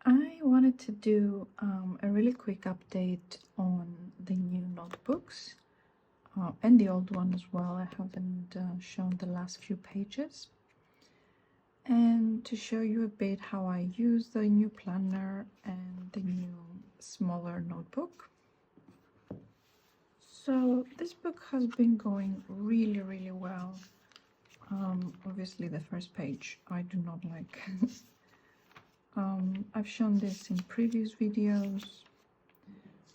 I wanted to do a really quick update on the new notebooks and the old one as well. I haven't shown the last few pages. And to show you a bit how I use the new planner and the new smaller notebook. So this book has been going really well. Obviously the first page I do not like. I've shown this in previous videos.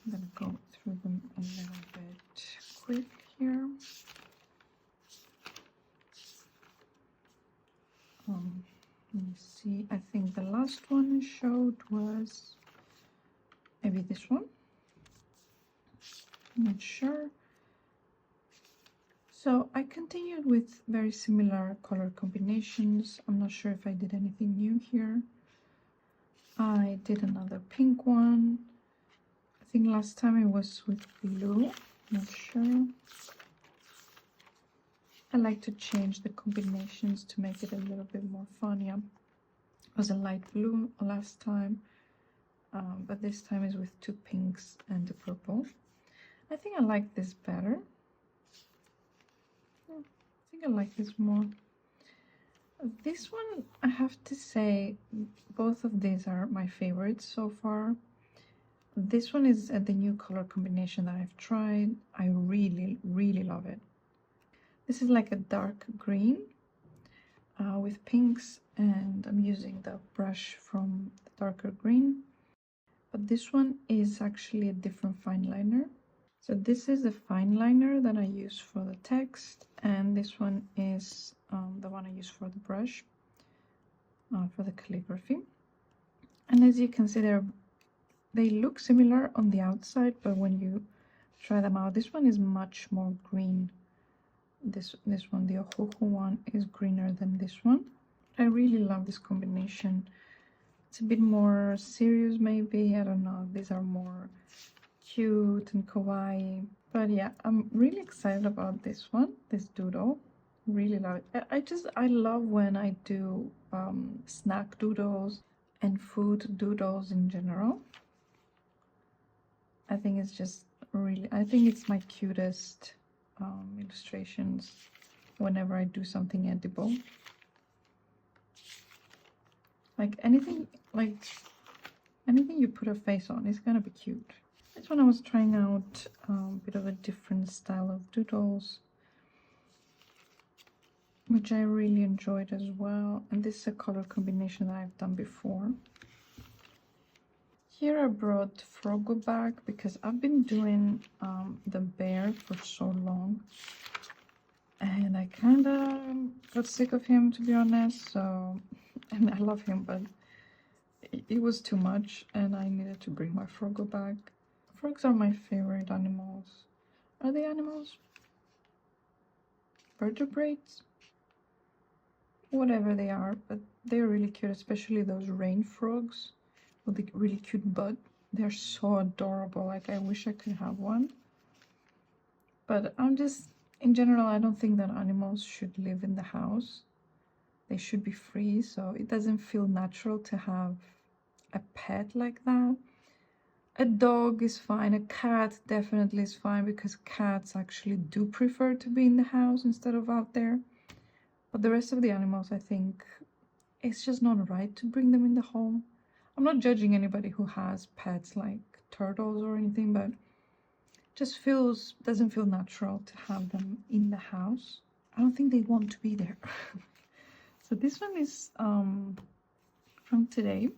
I'm gonna go through them a little bit quick here. Let me see, I think the last one I showed was maybe this one. I'm not sure. So I continued with very similar color combinations. I'm not sure if I did anything new here. I did another pink one. I think last time it was with blue, not sure. I like to change the combinations to make it a little bit more fun. Yeah, it was a light blue last time, but this time is with two pinks and a purple. I think I like this better. I think I like this more. This one, I have to say, both of these are my favorites so far. This one is the new color combination that I've tried. I really love it. This is like a dark green with pinks, and I'm using the brush from the darker green. But this one is actually a different fine liner. So this is the fine liner that I use for the text, and this one is the one I use for the brush, for the calligraphy. And as you can see, they look similar on the outside, but when you try them out, this one is much more green. This one, the Ohuhu one, is greener than this one. I really love this combination. It's a bit more serious, maybe, I don't know. These are more cute and kawaii, but yeah, I'm really excited about this one, this doodle. Really love it. I love when I do snack doodles and food doodles in general. I think it's just really, I think it's my cutest illustrations whenever I do something edible. Like anything you put a face on is gonna be cute. This one I was trying out a bit of a different style of doodles, which I really enjoyed as well. And this is a color combination that I've done before. Here I brought Frogo back because I've been doing the bear for so long, and I kind of got sick of him, to be honest. So, and I love him, but it was too much, and I needed to bring my Frogo back. Frogs are my favorite animals. Are they animals? Vertebrates? Whatever they are, but they're really cute, especially those rain frogs with the really cute butt. They're so adorable. Like, I wish I could have one. But in general, I don't think that animals should live in the house. They should be free, so it doesn't feel natural to have a pet like that. A dog is fine, a cat definitely is fine, because cats actually do prefer to be in the house instead of out there. But the rest of the animals, I think, it's just not right to bring them in the home. I'm not judging anybody who has pets like turtles or anything, but it just doesn't feel natural to have them in the house. I don't think they want to be there. So this one is from today,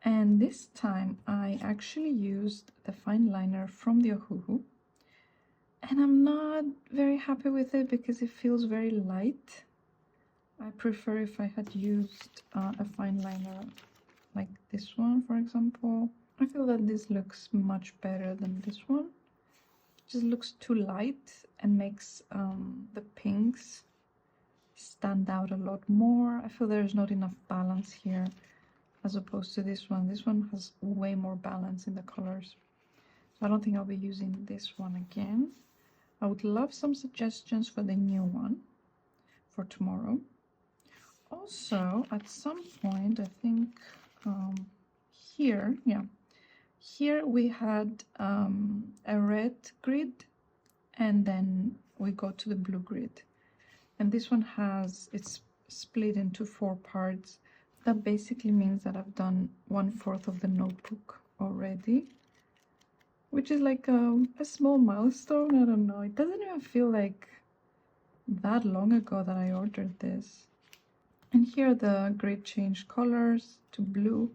and this time I actually used the fine liner from the Ohuhu, and I'm not very happy with it because it feels very light. I prefer if I had used a fine liner like this one, for example. I feel that this looks much better than this one. It just looks too light and makes the pinks stand out a lot more. I feel there's not enough balance here as opposed to this one. This one has way more balance in the colors. So I don't think I'll be using this one again. I would love some suggestions for the new one for tomorrow. Also, at some point, I think here, yeah, here we had a red grid, and then we go to the blue grid. And this one it's split into 4 parts. That basically means that I've done 1/4 of the notebook already, which is like a small milestone. I don't know. It doesn't even feel like that long ago that I ordered this. And here the grid changed colors to blue,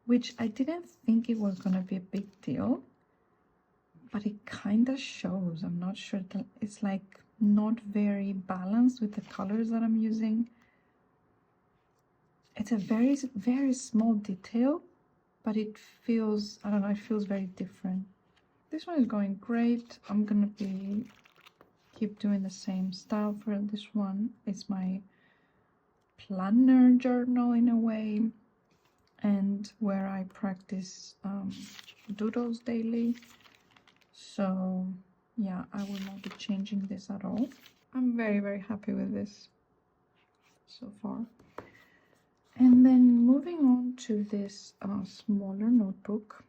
which I didn't think it was gonna be a big deal, but it kind of shows. I'm not sure that it's like not very balanced with the colors that I'm using. It's a very, very small detail, but it feels, I don't know, it feels very different. This one is going great. I'm gonna keep doing the same style for this one. It's my planner journal in a way, and where I practice doodles daily. So yeah, I will not be changing this at all. I'm very, very happy with this so far. And then moving on to this smaller notebook,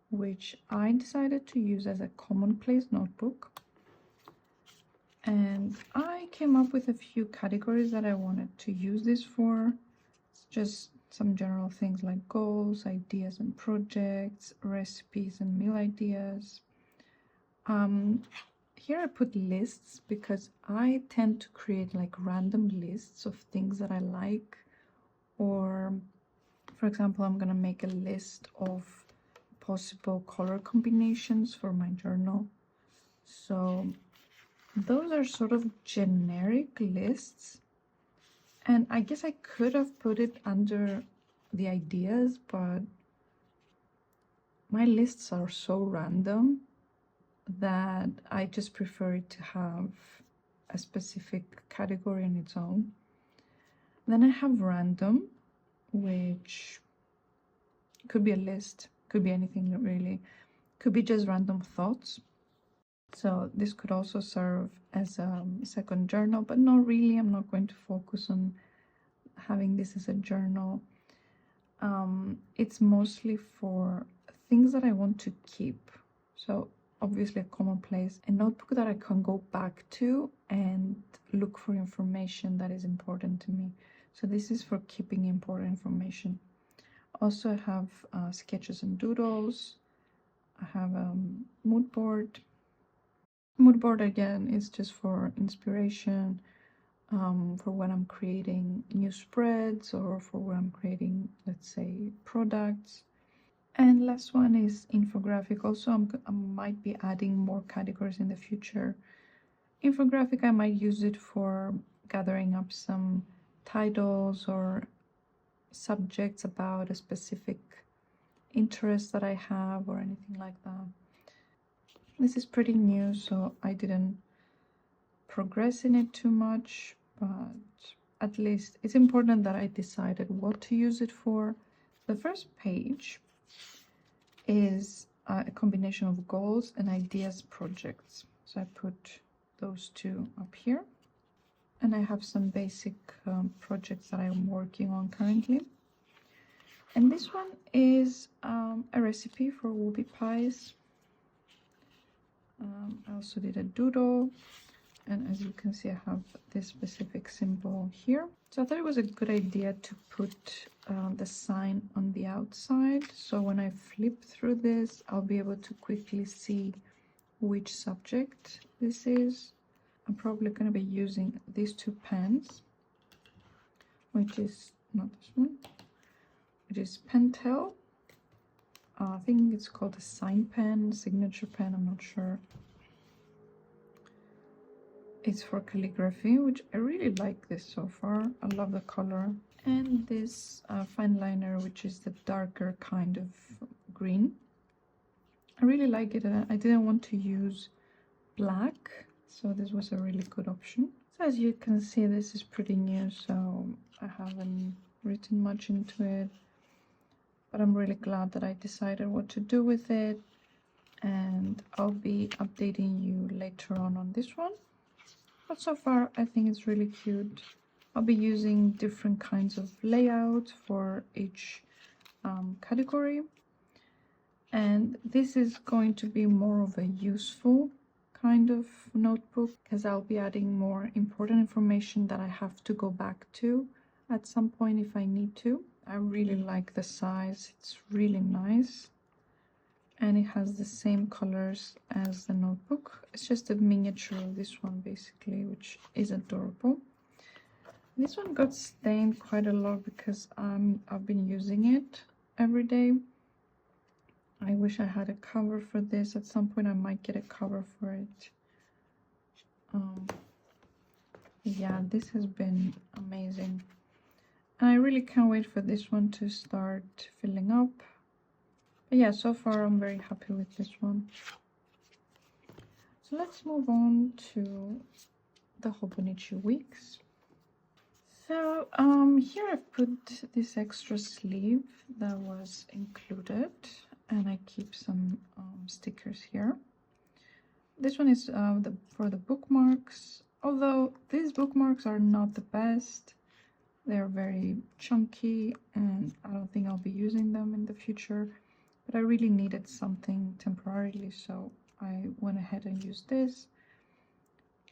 which I decided to use as a Commonplace notebook. And I came up with a few categories that I wanted to use this for. It's just some general things like goals, ideas and projects, recipes and meal ideas. Here I put lists because I tend to create like random lists of things that I like. Or, for example, I'm gonna make a list of possible color combinations for my journal. So those are sort of generic lists. And I guess I could have put it under the ideas, but my lists are so random that I just prefer it to have a specific category on its own. Then I have random, which could be a list, could be anything really, could be just random thoughts. So this could also serve as a second journal, but not really. I'm not going to focus on having this as a journal. It's mostly for things that I want to keep. So obviously a Commonplace, a notebook that I can go back to and look for information that is important to me. So this is for keeping important information. Also, I have sketches and doodles. I have a mood board. Mood board again is just for inspiration, for when I'm creating new spreads or for when I'm creating, let's say, products. And last one is infographic. Also, I might be adding more categories in the future. Infographic, I might use it for gathering up some titles or subjects about a specific interest that I have or anything like that. This is pretty new, so I didn't progress in it too much, but at least it's important that I decided what to use it for. The first page is a combination of goals and ideas projects. So I put those two up here. And I have some basic projects that I'm working on currently. And this one is a recipe for whoopie pies. I also did a doodle. And as you can see, I have this specific symbol here. So I thought it was a good idea to put the sign on the outside. So when I flip through this, I'll be able to quickly see which subject this is. I'm probably going to be using these two pens, which is not this one, which is Pentel. I think it's called a sign pen, signature pen, I'm not sure. It's for calligraphy, which I really like this so far. I love the color. And this fine liner, which is the darker kind of green. I really like it. I didn't want to use black, so this was a really good option. So as you can see, this is pretty new, so I haven't written much into it. But I'm really glad that I decided what to do with it. And I'll be updating you later on this one. But so far, I think it's really cute. I'll be using different kinds of layouts for each category. And this is going to be more of a useful kind of notebook because I'll be adding more important information that I have to go back to at some point if I need to. I really like the size, it's really nice. And it has the same colors as the notebook. It's just a miniature of this one basically, which is adorable. This one got stained quite a lot because I've been using it every day. I wish I had a cover for this. At some point I might get a cover for it. Yeah, this has been amazing. And I really can't wait for this one to start filling up. But yeah, so far I'm very happy with this one. So let's move on to the Hobonichi weeks. So here I've put this extra sleeve that was included, and I keep some stickers here. This one is for the bookmarks, although these bookmarks are not the best. They're very chunky and I don't think I'll be using them in the future, but I really needed something temporarily, so I went ahead and used this.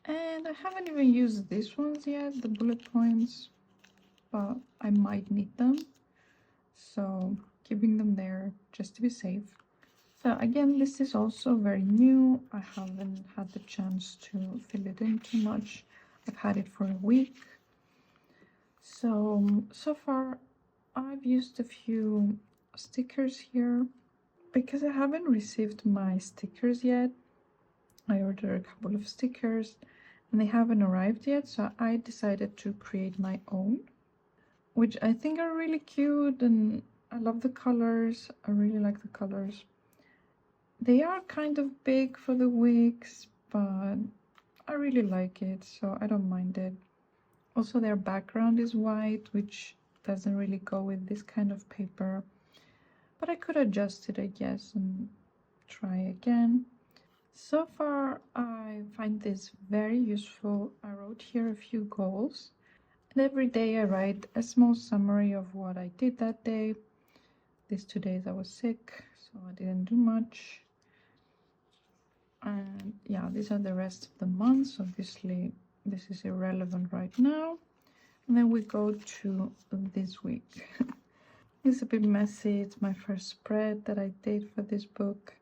And I haven't even used these ones yet, the bullet points, but I might need them, so keeping them there just to be safe. So again, this is also very new. I haven't had the chance to fill it in too much. I've had it for a week. So far I've used a few stickers here. Because I haven't received my stickers yet, I ordered a couple of stickers and they haven't arrived yet, so I decided to create my own, which I think are really cute, and I love the colors. I really like the colors. They are kind of big for the wigs, but I really like it, so I don't mind it. Also, their background is white, which doesn't really go with this kind of paper, but I could adjust it, I guess, and try again. So far, I find this very useful. I wrote here a few goals, and every day I write a small summary of what I did that day. These 2 days I was sick, so I didn't do much. And yeah, these are the rest of the months. Obviously, this is irrelevant right now. And then we go to this week. It's a bit messy. It's my first spread that I did for this book.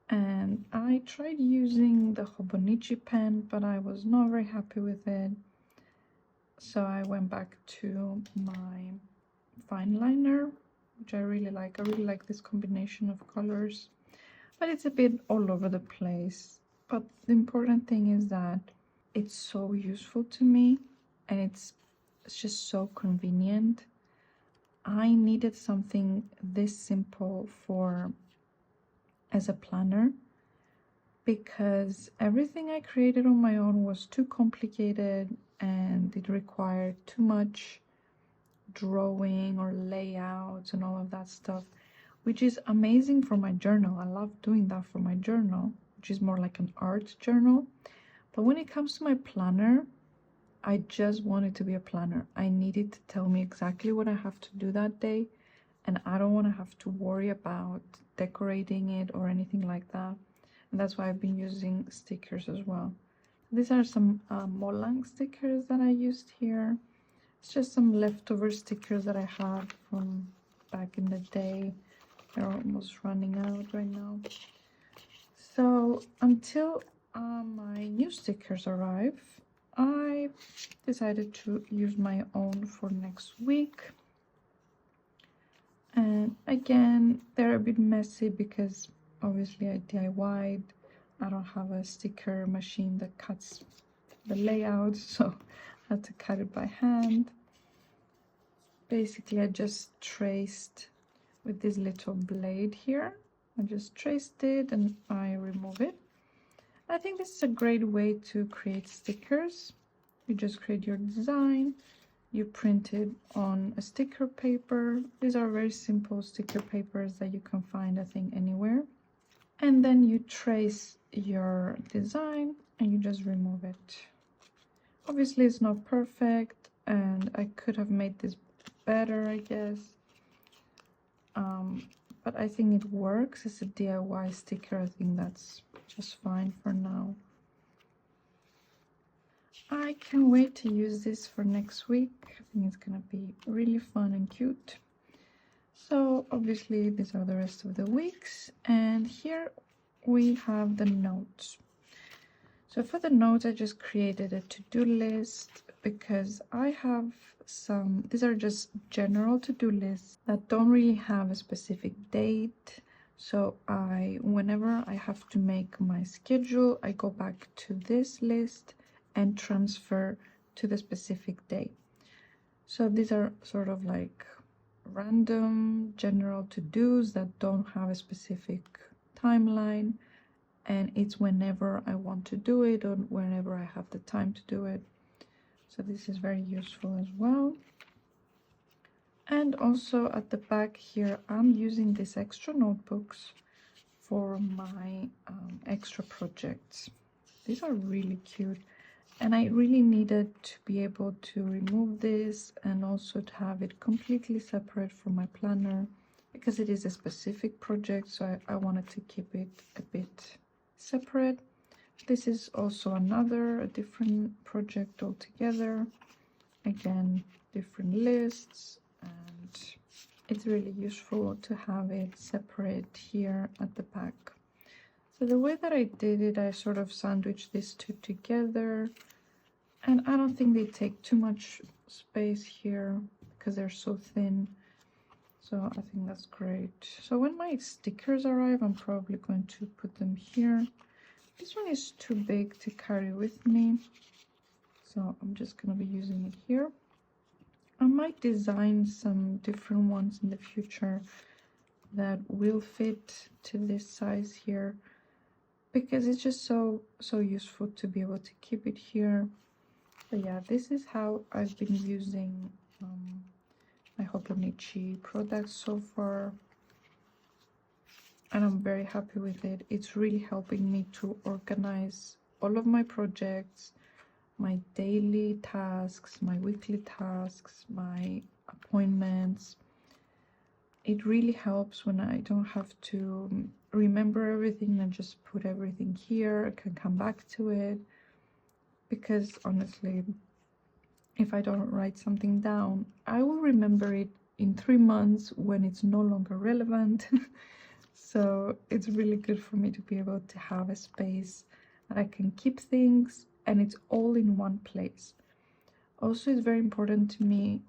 And I tried using the Hobonichi pen, but I was not very happy with it. So I went back to my fine liner, which I really like. I really like this combination of colors, but it's a bit all over the place. But the important thing is that it's so useful to me, and it's just so convenient. I needed something this simple as a planner, because everything I created on my own was too complicated and it required too much drawing or layouts and all of that stuff, which is amazing for my journal. I love doing that for my journal, which is more like an art journal. But when it comes to my planner, I just want it to be a planner. I need it to tell me exactly what I have to do that day, and I don't want to have to worry about decorating it or anything like that. And that's why I've been using stickers as well. These are some Molang stickers that I used here. It's just some leftover stickers that I had from back in the day. They're almost running out right now. So until my new stickers arrive, I decided to use my own for next week. And again, they're a bit messy because obviously I DIY'd. I don't have a sticker machine that cuts the layout, so I had to cut it by hand. Basically, I just traced with this little blade here. I just traced it and I remove it. I think this is a great way to create stickers. You just create your design, you print it on a sticker paper. These are very simple sticker papers that you can find, I think, anywhere. And then you trace your design and you just remove it. Obviously, it's not perfect and I could have made this better, I guess. but I think it works as a DIY sticker. I think that's just fine for now. I can't wait to use this for next week. I think it's gonna be really fun and cute. So obviously these are the rest of the weeks, and here we have the notes. So for the notes, I just created a to-do list because I have some, these are just general to-do lists that don't really have a specific date. So whenever I have to make my schedule, I go back to this list and transfer to the specific day. So these are sort of like random general to-dos that don't have a specific timeline, and it's whenever I want to do it or whenever I have the time to do it. So this is very useful as well. And also at the back here, I'm using these extra notebooks for my extra projects. These are really cute, and I really needed to be able to remove this and also to have it completely separate from my planner because it is a specific project, so I wanted to keep it a bit separate. This is also a different project altogether. Again, different lists, and it's really useful to have it separate here at the back. So the way that I did it, I sort of sandwiched these two together, and I don't think they take too much space here because they're so thin. So I think that's great. So when my stickers arrive, I'm probably going to put them here. This one is too big to carry with me, so I'm just going to be using it here. I might design some different ones in the future that will fit to this size here because it's just so useful to be able to keep it here. But yeah, this is how I've been using my Hobonichi products so far, and I'm very happy with it. It's really helping me to organize all of my projects, my daily tasks, my weekly tasks, my appointments. It really helps when I don't have to remember everything and just put everything here. I can come back to it, because honestly, if I don't write something down, I will remember it in 3 months when it's no longer relevant. So it's really good for me to be able to have a space that I can keep things and it's all in one place. Also, it's very important to me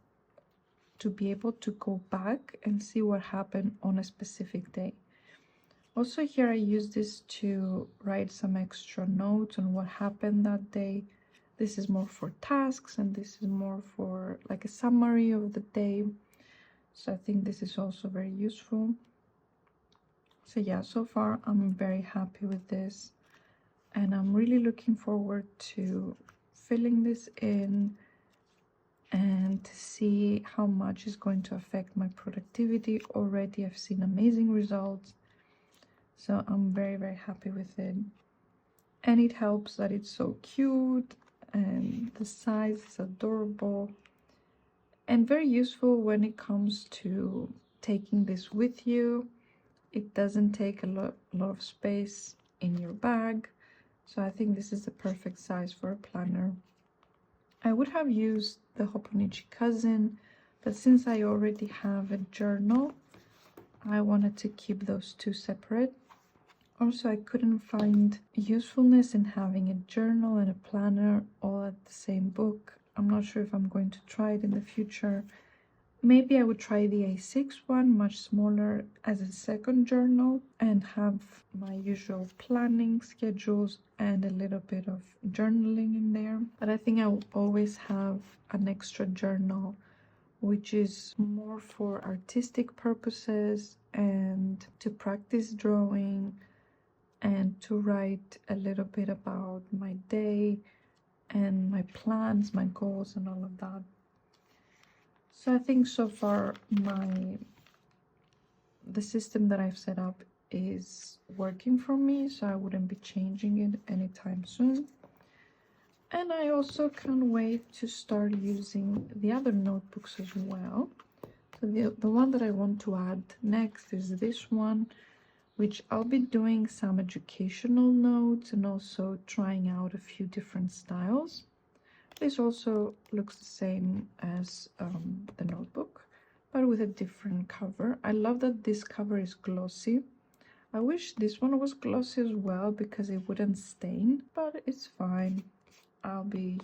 to be able to go back and see what happened on a specific day. Also here I use this to write some extra notes on what happened that day. This is more for tasks and this is more for like a summary of the day. So I think this is also very useful. So yeah, so far I'm very happy with this, and I'm really looking forward to filling this in and to see how much is going to affect my productivity. Already I've seen amazing results, so I'm very happy with it. And it helps that it's so cute and the size is adorable and very useful when it comes to taking this with you. It doesn't take a lot of space in your bag, so I think this is the perfect size for a planner. I would have used the Hobonichi Cousin, but since I already have a journal, I wanted to keep those two separate. Also, I couldn't find usefulness in having a journal and a planner all at the same book. I'm not sure if I'm going to try it in the future. Maybe I would try the A6 one, much smaller, as a second journal and have my usual planning schedules and a little bit of journaling in there. But I think I will always have an extra journal, which is more for artistic purposes and to practice drawing and to write a little bit about my day and my plans, my goals, and all of that. So I think so far the system that I've set up is working for me, so I wouldn't be changing it anytime soon. And I also can't wait to start using the other notebooks as well. So the one that I want to add next is this one, which I'll be doing some educational notes and also trying out a few different styles. This also looks the same as the notebook, but with a different cover. I love that this cover is glossy. I wish this one was glossy as well because it wouldn't stain, but it's fine. I'll be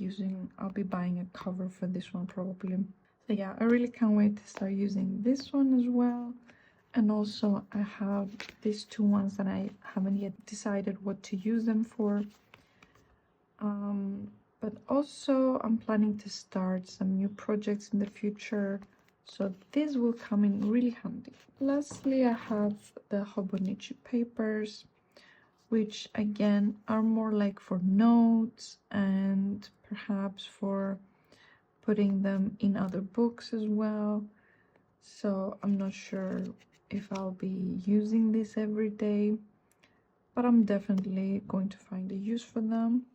buying a cover for this one probably. So yeah, I really can't wait to start using this one as well. And also I have these two ones that I haven't yet decided what to use them for. But also I'm planning to start some new projects in the future, so this will come in really handy. Lastly, I have the Hobonichi papers, which again are more like for notes and perhaps for putting them in other books as well. So I'm not sure if I'll be using this every day, but I'm definitely going to find a use for them.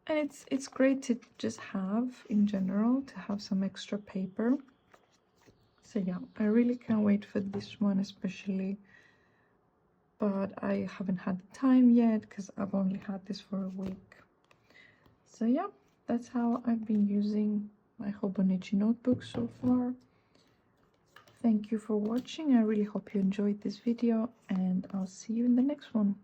And it's great to just have in general, to have some extra paper. So yeah, I really can't wait for this one especially, but I haven't had the time yet because I've only had this for a week. So yeah, that's how I've been using my Hobonichi notebook so far. Thank you for watching. I really hope you enjoyed this video, and I'll see you in the next one.